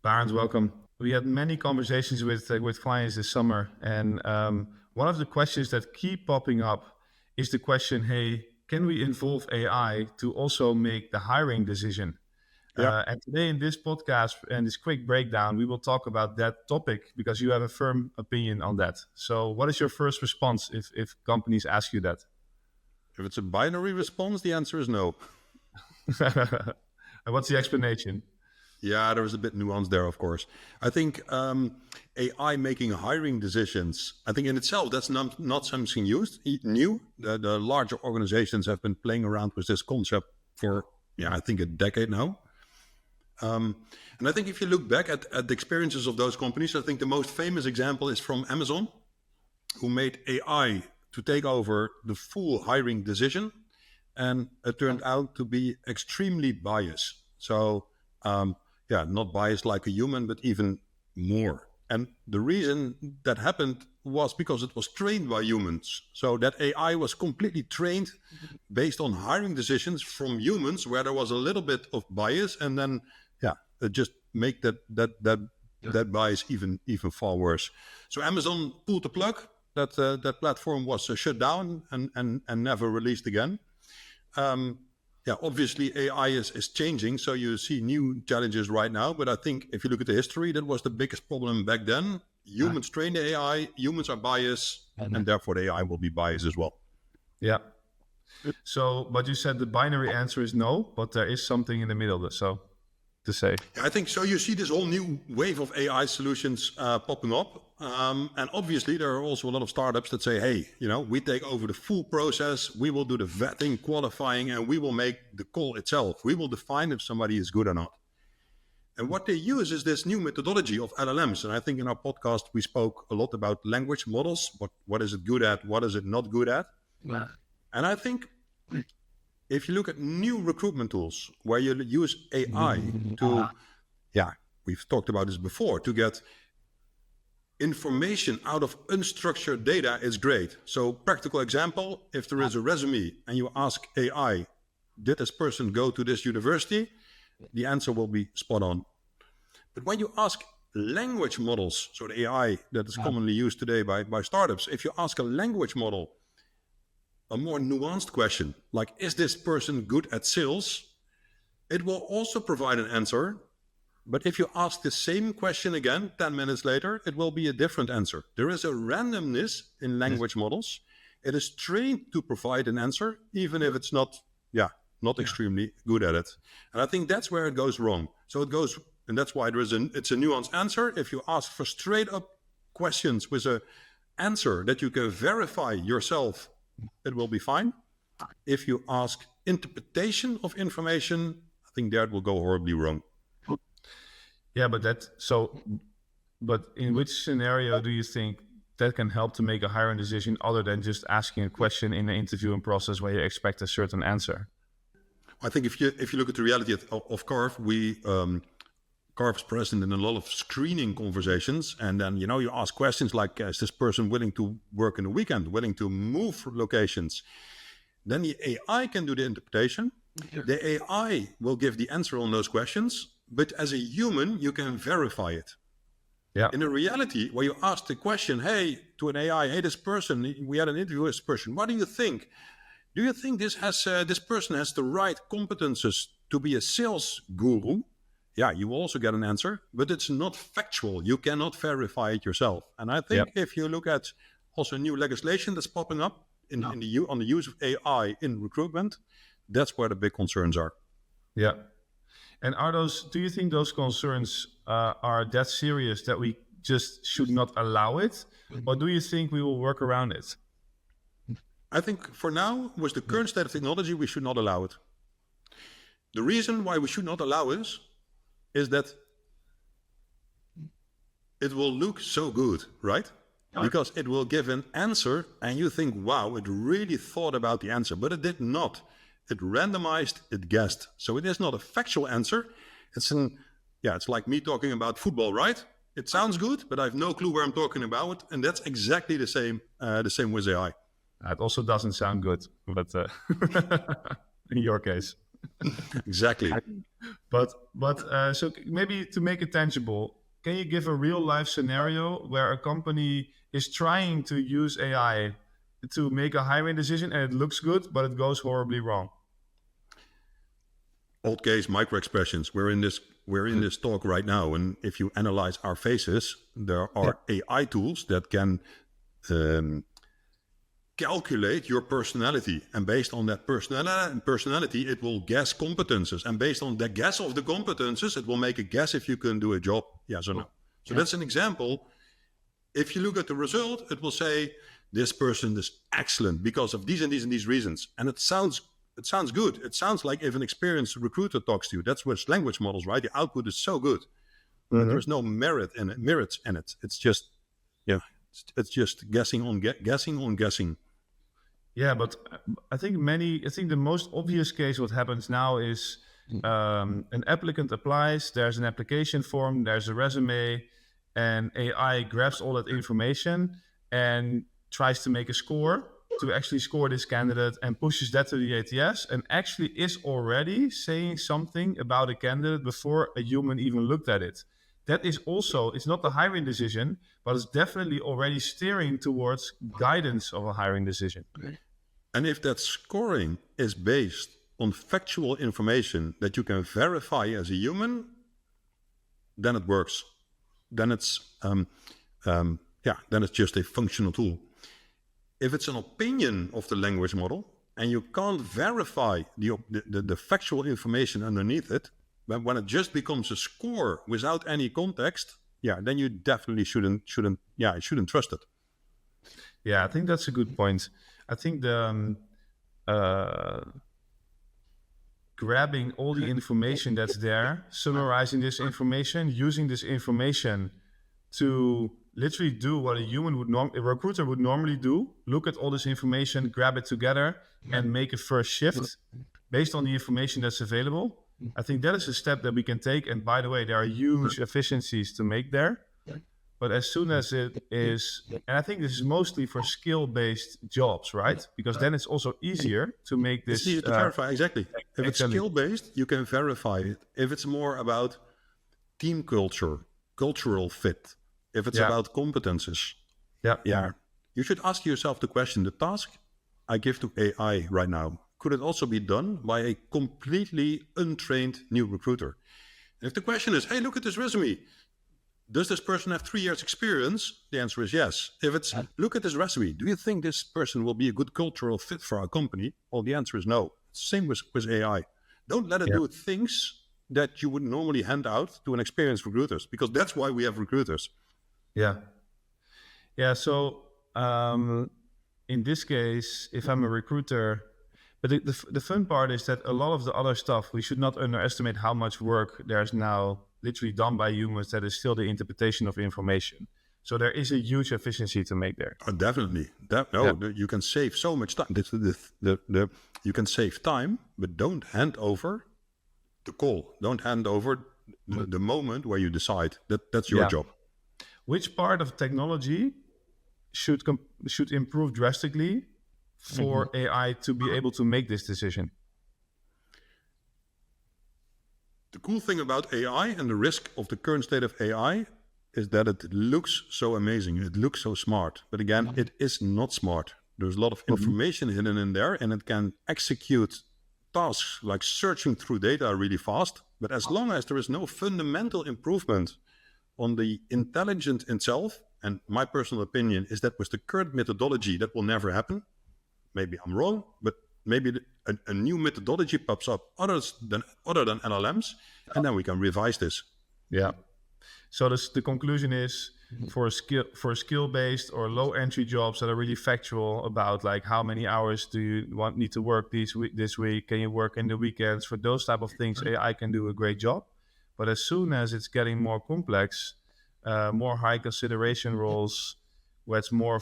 Barend, welcome. We had many conversations with clients this summer, and one of the questions that keep popping up is the question: Hey, can we involve AI to also make the hiring decision? Yeah, And today in this podcast and this quick breakdown, we will talk about that topic because you have a firm opinion on that. So, what is your first response if companies ask you that? if it's a binary response, the answer is no. And what's the explanation? Yeah, there is a bit nuance there, of course. I think AI making hiring decisions, I think in itself, that's not something new. The larger organizations have been playing around with this concept for, I think a decade now. And I think if you look back at the experiences of those companies, I think the most famous example is from Amazon, who made AI to take over the full hiring decision. And it turned out to be extremely biased. So, not biased like a human, but even more. And the reason that happened was because it was trained by humans. So that AI was completely trained based on hiring decisions from humans, where there was a little bit of bias, and then it just make that bias even far worse. So Amazon pulled the plug. That platform was shut down and never released again. Obviously AI is changing, so you see new challenges right now. But I think if you look at the history, that was the biggest problem back then. Humans train the AI, humans are biased, and therefore the AI will be biased as well. Yeah. So, but you said the binary answer is no, but there is something in the middle. So, to say. I think so. You see this whole new wave of AI solutions popping up. And obviously, there are also a lot of startups that say, hey, we take over the full process. We will do the vetting, qualifying, and we will make the call itself. We will define if somebody is good or not. And what they use is this new methodology of LLMs. And I think in our podcast, we spoke a lot about language models. What is it good at? What is it not good at? Yeah. And I think if you look at new recruitment tools where you use AI to, we've talked about this before, to get information out of unstructured data is great. So practical example, if there is a resume and you ask AI, did this person go to this university? The answer will be spot on. But when you ask language models, so the AI that is commonly used today by startups, if you ask a language model, a more nuanced question, like, is this person good at sales? It will also provide an answer. But if you ask the same question again, 10 minutes later, it will be a different answer. There is a randomness in language models. It is trained to provide an answer, even if it's not extremely good at it. And I think that's where it goes wrong. So it goes, and that's why it's a nuanced answer. If you ask for straight up questions with an answer that you can verify yourself, it will be fine. If you ask interpretation of information, I think that will go horribly wrong. Yeah, but in which scenario do you think that can help to make a hiring decision other than just asking a question in an interviewing process where you expect a certain answer? I think if you look at the reality of Carve, Carve is present in a lot of screening conversations. And then, you ask questions like, is this person willing to work in the weekend, willing to move locations? Then the AI can do the interpretation. The AI will give the answer on those questions. But as a human, you can verify it. Yeah. In a reality, where you ask the question, to an AI, this person, we had an interview with this person. What do you think? Do you think this person has the right competences to be a sales guru? Yeah, you will also get an answer, but it's not factual. You cannot verify it yourself. And I think if you look at also new legislation that's popping up on the use of AI in recruitment, that's where the big concerns are. Yeah. And do you think those concerns are that serious that we just should not allow it? Or do you think we will work around it? I think for now, with the current state of technology, we should not allow it. The reason why we should not allow it is that it will look so good, right? Because it will give an answer and you think, wow, it really thought about the answer, but it did not. It randomized, it guessed. So it is not a factual answer. It's like me talking about football, right? It sounds good, but I have no clue where I'm talking about. And that's exactly the same with AI. It also doesn't sound good, but in your case. Exactly. So maybe to make it tangible, can you give a real life scenario where a company is trying to use AI to make a hiring decision and it looks good, but it goes horribly wrong? Old case micro expressions. We're in this talk right now, and if you analyze our faces, there are AI tools that can calculate your personality, and based on that personality, it will guess competences, and based on the guess of the competences, it will make a guess if you can do a job, yes or no. So that's an example. If you look at the result, it will say this person is excellent because of these and these and these reasons, and it sounds good. It sounds like if an experienced recruiter talks to you. That's with language models, right? The output is so good, but there's no merits in it. It's just, it's just guessing on guessing. Yeah, but I think the most obvious case what happens now is an applicant applies, there's an application form, there's a resume, and AI grabs all that information and tries to make a score to actually score this candidate and pushes that to the ATS and actually is already saying something about a candidate before a human even looked at it. That is also, it's not the hiring decision, but it's definitely already steering towards guidance of a hiring decision. And if that scoring is based on factual information that you can verify as a human, then it works. Then it's then it's just a functional tool. If it's an opinion of the language model and you can't verify the factual information underneath it, when it just becomes a score without any context, then you definitely shouldn't trust it. Yeah, I think that's a good point. I think the grabbing all the information that's there, summarizing this information, using this information to literally do what a recruiter would normally do, look at all this information, grab it together, and make a first shift based on the information that's available. I think that is a step that we can take. And by the way, there are huge efficiencies to make there. But as soon as it is, and I think this is mostly for skill-based jobs, right? Because then it's also easier to make this. It's easier to verify, exactly. If it's skill-based, you can verify it. If it's more about team culture, cultural fit, if it's about competences, you should ask yourself the question, the task I give to AI right now, could it also be done by a completely untrained new recruiter? And if the question is, hey, look at this resume, does this person have 3 years experience? The answer is yes. If it's, look at this resume, do you think this person will be a good cultural fit for our company? Well, the answer is no. Same with AI. Don't let it do things that you would normally hand out to an experienced recruiters, because that's why we have recruiters. So in this case, if I'm a recruiter, but the fun part is that a lot of the other stuff, we should not underestimate how much work there's now literally done by humans that is still the interpretation of information. So there is a huge efficiency to make there. Oh, definitely. You can save so much time. You can save time, but don't hand over the call. Don't hand over the moment where you decide that's your job. Which part of technology should improve drastically for AI to be able to make this decision? The cool thing about AI and the risk of the current state of AI is that it looks so amazing. It looks so smart. But again, it is not smart. There's a lot of information hidden in there, and it can execute tasks like searching through data really fast. But as long as there is no fundamental improvement on the intelligence itself, and my personal opinion is that with the current methodology, that will never happen. Maybe I'm wrong, but maybe a new methodology pops up other than LLMs, and then we can revise this. Yeah. So the conclusion is for skill-based or low entry jobs that are really factual about like how many hours do you need to work this week? Can you work in the weekends? For those type of things, AI can do a great job. But as soon as it's getting more complex, more high consideration roles, where it's more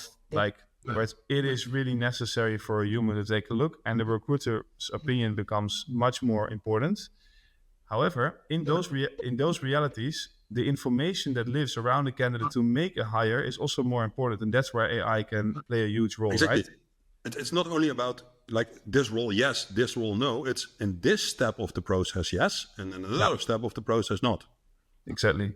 where it is really necessary for a human to take a look, and the recruiter's opinion becomes much more important. However, in those realities, the information that lives around the candidate to make a hire is also more important, and that's where AI can play a huge role, exactly. Right? It's not only about like this role yes, this role no. It's in this step of the process yes, and in another step of the process not. Exactly.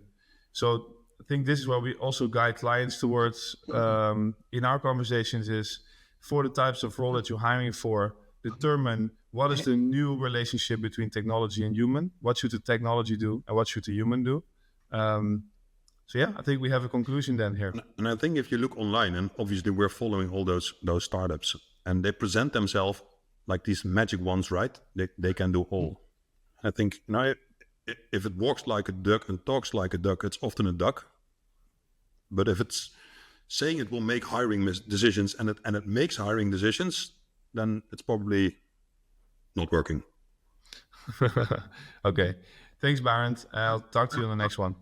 So I think this is where we also guide clients towards in our conversations is for the types of role that you're hiring for, determine what is the new relationship between technology and human. What should the technology do and what should the human do? So yeah, I think we have a conclusion then here. And I think if you look online, and obviously we're following all those startups, and they present themselves like these magic ones, right? They can do all. I think if it walks like a duck and talks like a duck, it's often a duck. But if it's saying it will make hiring decisions and it makes hiring decisions, then it's probably not working. Okay. Thanks, Barend. I'll talk to you on the next one.